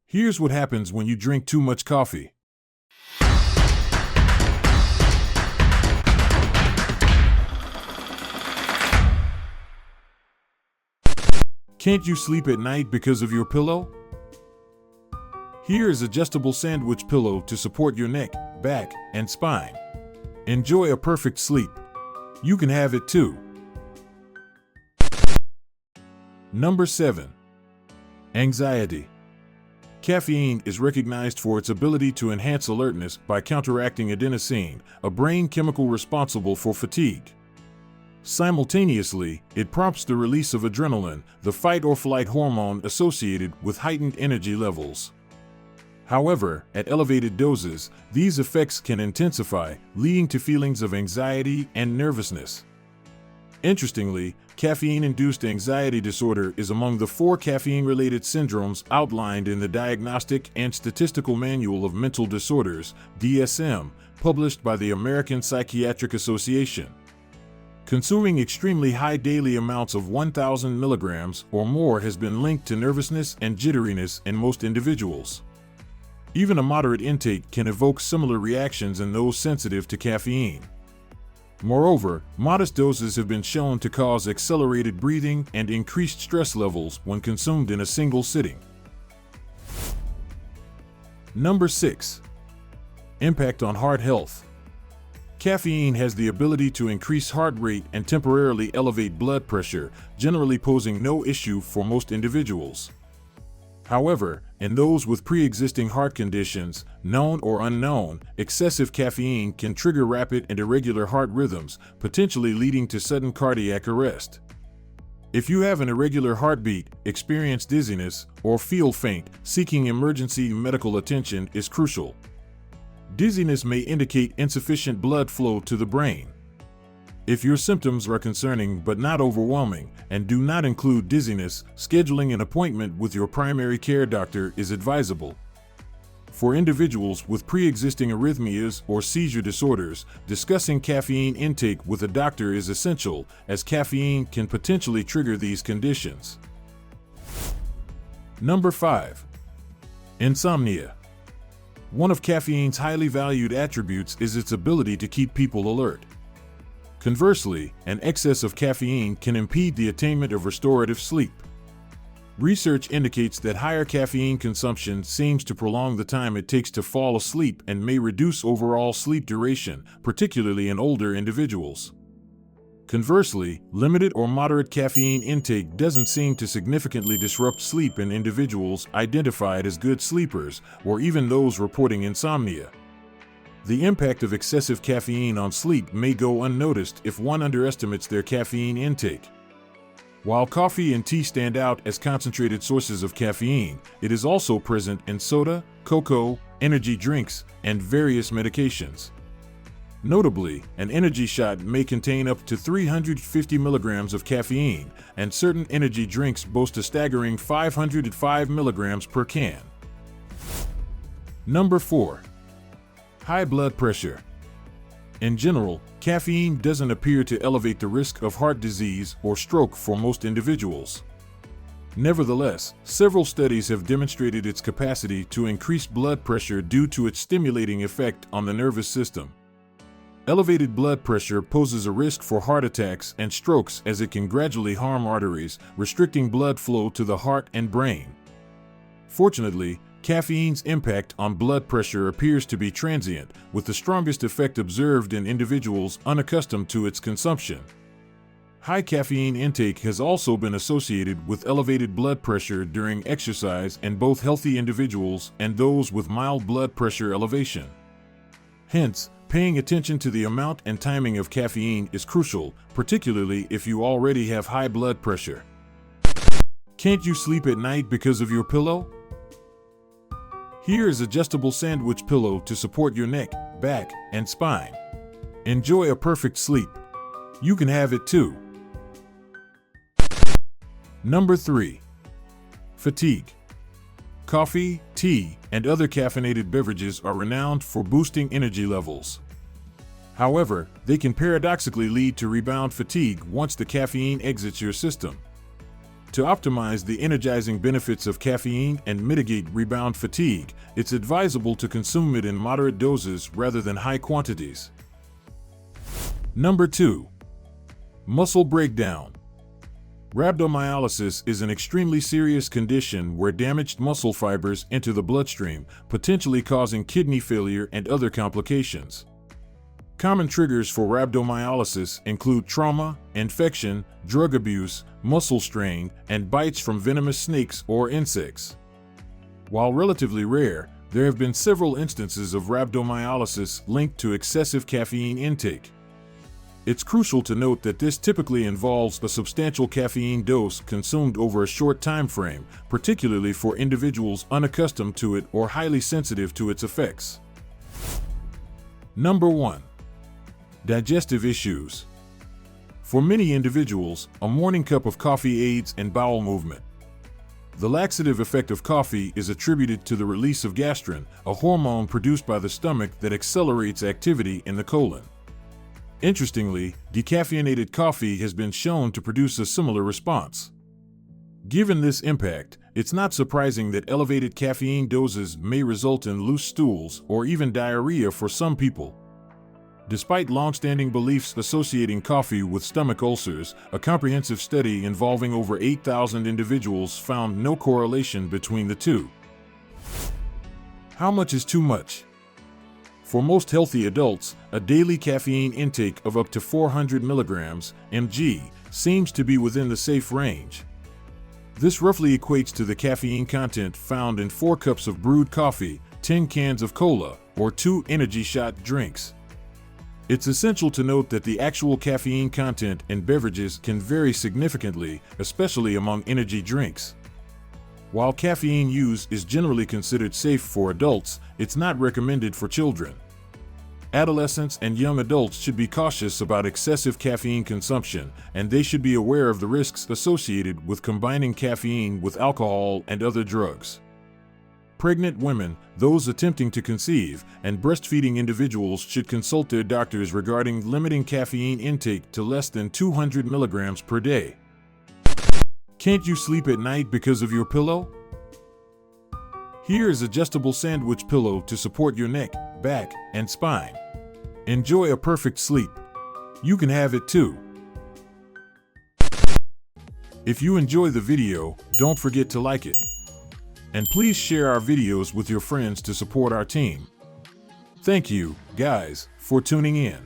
Here's what happens when you drink too much coffee. Can't you sleep at night because of your pillow? Here is adjustable sandwich pillow to support your neck, back, and spine. Enjoy a perfect sleep. You can have it too. Number 7. Anxiety. Caffeine is recognized for its ability to enhance alertness by counteracting adenosine, a brain chemical responsible for fatigue. Simultaneously, it prompts the release of adrenaline, the fight-or-flight hormone associated with heightened energy levels. However, at elevated doses, these effects can intensify, leading to feelings of anxiety and nervousness. Interestingly, caffeine-induced anxiety disorder is among the 4 caffeine-related syndromes outlined in the Diagnostic and Statistical Manual of Mental Disorders, DSM, published by the American Psychiatric Association. Consuming extremely high daily amounts of 1,000 milligrams or more has been linked to nervousness and jitteriness in most individuals. Even a moderate intake can evoke similar reactions in those sensitive to caffeine. Moreover, modest doses have been shown to cause accelerated breathing and increased stress levels when consumed in a single sitting. Number 6. Impact on heart health. Caffeine has the ability to increase heart rate and temporarily elevate blood pressure, generally posing no issue for most individuals. However, in those with pre-existing heart conditions, known or unknown, excessive caffeine can trigger rapid and irregular heart rhythms, potentially leading to sudden cardiac arrest. If you have an irregular heartbeat, experience dizziness, or feel faint, seeking emergency medical attention is crucial. Dizziness may indicate insufficient blood flow to the brain. If your symptoms are concerning but not overwhelming and do not include dizziness, scheduling an appointment with your primary care doctor is advisable. For individuals with pre-existing arrhythmias or seizure disorders, discussing caffeine intake with a doctor is essential, as caffeine can potentially trigger these conditions. Number 5. Insomnia. One of caffeine's highly valued attributes is its ability to keep people alert. Conversely, an excess of caffeine can impede the attainment of restorative sleep. Research indicates that higher caffeine consumption seems to prolong the time it takes to fall asleep and may reduce overall sleep duration, particularly in older individuals. Conversely, limited or moderate caffeine intake doesn't seem to significantly disrupt sleep in individuals identified as good sleepers, or even those reporting insomnia. The impact of excessive caffeine on sleep may go unnoticed if one underestimates their caffeine intake. While coffee and tea stand out as concentrated sources of caffeine, it is also present in soda, cocoa, energy drinks, and various medications. Notably, an energy shot may contain up to 350 milligrams of caffeine, and certain energy drinks boast a staggering 505 milligrams per can. Number 4. High blood pressure. In general, caffeine doesn't appear to elevate the risk of heart disease or stroke for most individuals. Nevertheless, several studies have demonstrated its capacity to increase blood pressure due to its stimulating effect on the nervous system. Elevated blood pressure poses a risk for heart attacks and strokes as it can gradually harm arteries, restricting blood flow to the heart and brain. Fortunately, caffeine's impact on blood pressure appears to be transient, with the strongest effect observed in individuals unaccustomed to its consumption. High caffeine intake has also been associated with elevated blood pressure during exercise in both healthy individuals and those with mild blood pressure elevation. Hence, paying attention to the amount and timing of caffeine is crucial, particularly if you already have high blood pressure. Can't you sleep at night because of your pillow? Here is adjustable sandwich pillow to support your neck, back, and spine. Enjoy a perfect sleep. You can have it too. Number 3. Fatigue. Coffee, tea, and other caffeinated beverages are renowned for boosting energy levels. However, they can paradoxically lead to rebound fatigue once the caffeine exits your system. To optimize the energizing benefits of caffeine and mitigate rebound fatigue, it's advisable to consume it in moderate doses rather than high quantities. Number 2. Muscle breakdown. Rhabdomyolysis is an extremely serious condition where damaged muscle fibers enter the bloodstream, potentially causing kidney failure and other complications. Common triggers for rhabdomyolysis include trauma, infection, drug abuse, muscle strain, and bites from venomous snakes or insects. While relatively rare, there have been several instances of rhabdomyolysis linked to excessive caffeine intake. It's crucial to note that this typically involves a substantial caffeine dose consumed over a short time frame, particularly for individuals unaccustomed to it or highly sensitive to its effects. Number 1. Digestive issues. For many individuals, a morning cup of coffee aids in bowel movement. The laxative effect of coffee is attributed to the release of gastrin, a hormone produced by the stomach that accelerates activity in the colon. Interestingly, decaffeinated coffee has been shown to produce a similar response. Given this impact, it's not surprising that elevated caffeine doses may result in loose stools or even diarrhea for some people. Despite long-standing beliefs associating coffee with stomach ulcers, a comprehensive study involving over 8,000 individuals found no correlation between the two. How much is too much? For most healthy adults, a daily caffeine intake of up to 400 mg (mg) seems to be within the safe range. This roughly equates to the caffeine content found in 4 cups of brewed coffee, 10 cans of cola, or 2 energy shot drinks. It's essential to note that the actual caffeine content in beverages can vary significantly, especially among energy drinks. While caffeine use is generally considered safe for adults, it's not recommended for children. Adolescents and young adults should be cautious about excessive caffeine consumption, and they should be aware of the risks associated with combining caffeine with alcohol and other drugs. Pregnant women, those attempting to conceive, and breastfeeding individuals should consult their doctors regarding limiting caffeine intake to less than 200 mg per day. Can't you sleep at night because of your pillow? Here is adjustable sandwich pillow to support your neck, back, and spine. Enjoy a perfect sleep. You can have it too. If you enjoy the video, don't forget to like it. And please share our videos with your friends to support our team. Thank you, guys, for tuning in.